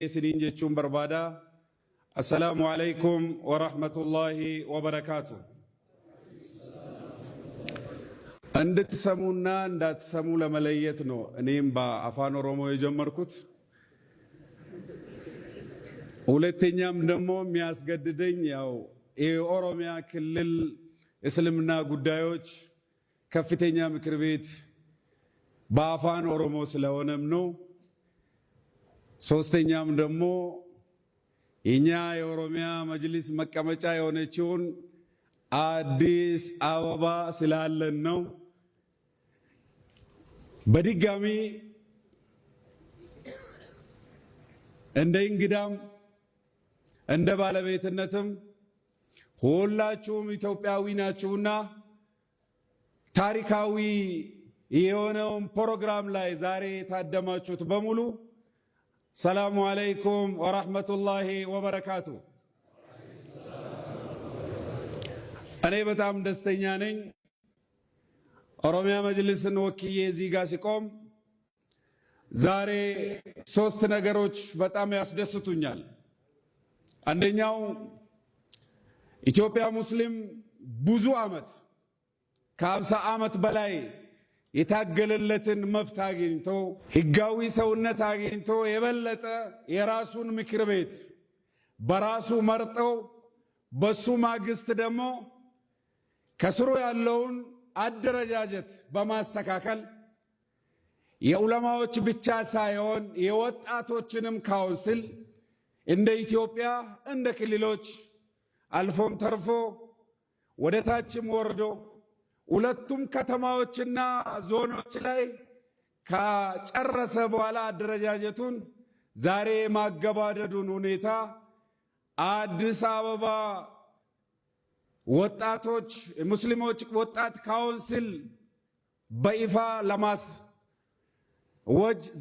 سنين جتشون بربادا السلام عليكم ورحمة الله وبركاته. عندت سمونا عندت سمو لملايتنا نيم با أفانو رومو يجمركوت ولتنيام دمو مياس قددين ياو أوروميا كلل اسلمنا قدايوش كفتنيام كربيت با أفانو رومو سلونمنو ሶስተኛም ደግሞ የኛ የኦሮሚያ መጅሊስ መቀመጫ የሆነችውን አዲስ አበባ ስላለን ነው። በድጋሚ እንደ እንግዳም እንደ ባለቤትነትም ሁላችሁም ኢትዮጵያዊ ናችሁና ታሪካዊ የሆነውን ፕሮግራም ላይ ዛሬ የታደማችሁት በሙሉ ሰላሙ አለይኩም ወራህመቱላሂ ወበረካቱ። እኔ በጣም ደስተኛ ነኝ። ኦሮሚያ መጅሊስን ወክዬ እዚህ ጋር ሲቆም ዛሬ ሶስት ነገሮች በጣም ያስደስቱኛል። አንደኛው ኢትዮጵያ ሙስሊም ብዙ ዓመት ከ50 ዓመት በላይ የታገለለትን መፍት አግኝቶ ህጋዊ ሰውነት አግኝቶ የበለጠ የራሱን ምክር ቤት በራሱ መርጠው በሱ ማግስት ደግሞ ከስሩ ያለውን አደረጃጀት በማስተካከል የዑለማዎች ብቻ ሳይሆን የወጣቶችንም ካውንስል እንደ ኢትዮጵያ እንደ ክልሎች አልፎም ተርፎ ወደ ታችም ወርዶ ሁለቱም ከተማዎችና ዞኖች ላይ ከጨረሰ በኋላ አደረጃጀቱን ዛሬ ማገባደዱን ሁኔታ አዲስ አበባ ወጣቶች ሙስሊሞች ወጣት ካውንስል በይፋ ለማስወጅ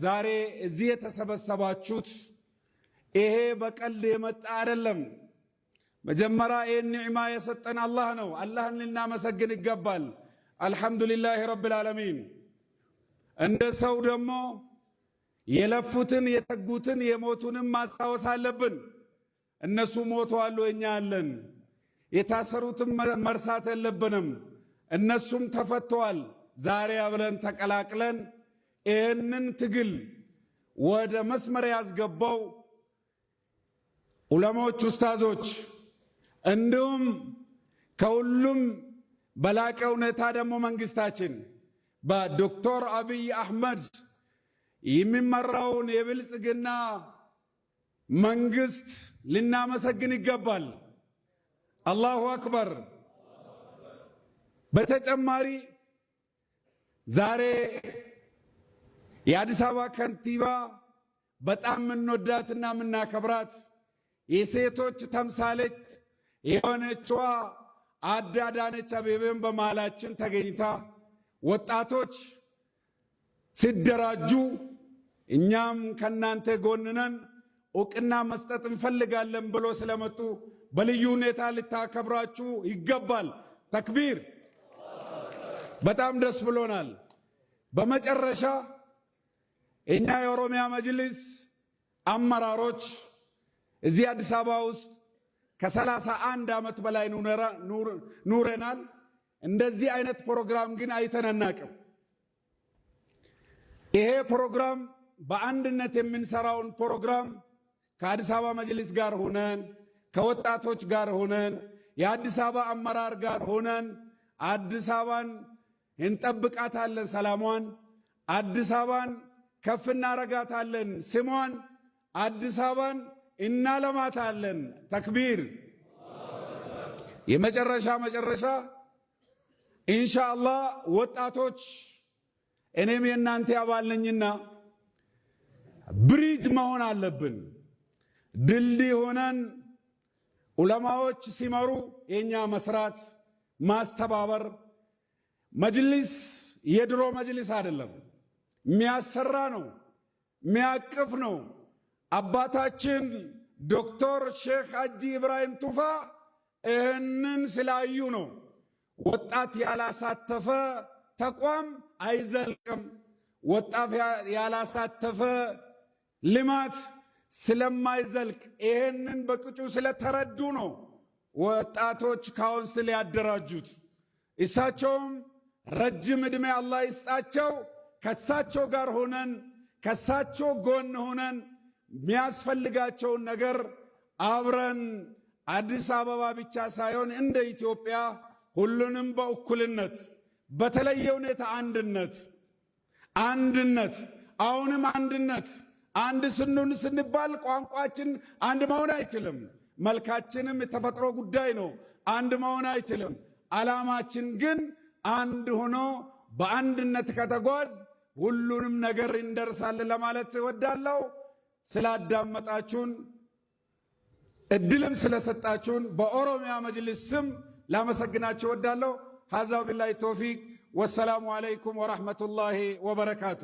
ዛሬ እዚህ የተሰበሰባችሁት ይሄ በቀልድ የመጣ አይደለም። መጀመሪያ ይህን ኒዕማ የሰጠን አላህ ነው። አላህን ልናመሰግን ይገባል። አልሐምዱሊላህ ረብል ዓለሚን። እንደ ሰው ደግሞ የለፉትን የተጉትን የሞቱንም ማስታወስ አለብን። እነሱ ሞተዋል፣ እኛ አለን። የታሰሩትም መርሳት የለብንም። እነሱም ተፈተዋል። ዛሬ አብረን ተቀላቅለን ይህንን ትግል ወደ መስመር ያስገባው ዑለማዎች፣ ኡስታዞች እንዲሁም ከሁሉም በላቀ ሁኔታ ደግሞ መንግስታችን በዶክተር አብይ አህመድ የሚመራውን የብልጽግና መንግስት ልናመሰግን ይገባል። አላሁ አክበር። በተጨማሪ ዛሬ የአዲስ አበባ ከንቲባ በጣም የምንወዳትና የምናከብራት የሴቶች ተምሳሌት የሆነችዋ አዳነች አቤቤም በመሃላችን ተገኝታ ወጣቶች ሲደራጁ እኛም ከናንተ ጎን ነን እውቅና መስጠት እንፈልጋለን ብሎ ስለመጡ በልዩ ሁኔታ ልታከብራችሁ ይገባል። ተክቢር። በጣም ደስ ብሎናል። በመጨረሻ እኛ የኦሮሚያ መጅሊስ አመራሮች እዚህ አዲስ አበባ ውስጥ ከ31 ዓመት በላይ ኑረናል። እንደዚህ አይነት ፕሮግራም ግን አይተናናቅም። ይሄ ፕሮግራም በአንድነት የምንሰራውን ፕሮግራም ከአዲስ አበባ መጅሊስ ጋር ሆነን ከወጣቶች ጋር ሆነን የአዲስ አበባ አመራር ጋር ሆነን አዲስ አበባን እንጠብቃታለን፣ ሰላሟን አዲስ አበባን ከፍ እናረጋታለን፣ ስሟን አዲስ አበባን እናለማታለን። ተክቢር። የመጨረሻ ኢንሻአላህ ወጣቶች እኔም የእናንተ አባል ነኝና ብሪጅ መሆን አለብን። ድልድይ ሆነን ዑለማዎች ሲመሩ የኛ መስራት ማስተባበር። መጅሊስ የድሮ መጅሊስ አይደለም፣ የሚያሰራ ነው፣ የሚያቅፍ ነው። አባታችን ዶክተር ሼክ ሐጂ ኢብራሂም ቱፋ ይህንን ስላዩ ነው ወጣት ያላሳተፈ ተቋም አይዘልቅም፣ ወጣት ያላሳተፈ ልማት ስለማይዘልቅ ይሄንን በቅጩ ስለተረዱ ነው ወጣቶች ካውንስል ያደራጁት። እሳቸውም ረጅም ዕድሜ አላህ ይስጣቸው፣ ከሳቸው ጋር ሆነን ከሳቸው ጎን ሆነን የሚያስፈልጋቸውን ነገር አብረን አዲስ አበባ ብቻ ሳይሆን እንደ ኢትዮጵያ ሁሉንም በእኩልነት በተለየ ሁኔታ አንድነት አሁንም አንድ ስንባል ቋንቋችን አንድ መሆን አይችልም። መልካችንም የተፈጥሮ ጉዳይ ነው፣ አንድ መሆን አይችልም። ዓላማችን ግን አንድ ሆኖ በአንድነት ከተጓዝ ሁሉንም ነገር እንደርሳለን ለማለት እወዳለሁ። ስላዳመጣችሁን እድልም ስለሰጣችሁን በኦሮሚያ መጅሊስ ስም ላመሰግናችሁ እወዳለሁ። ሀዛ ቢላሂ ተውፊቅ ወሰላሙ አለይኩም ወራህመቱላሂ ወበረካቱ።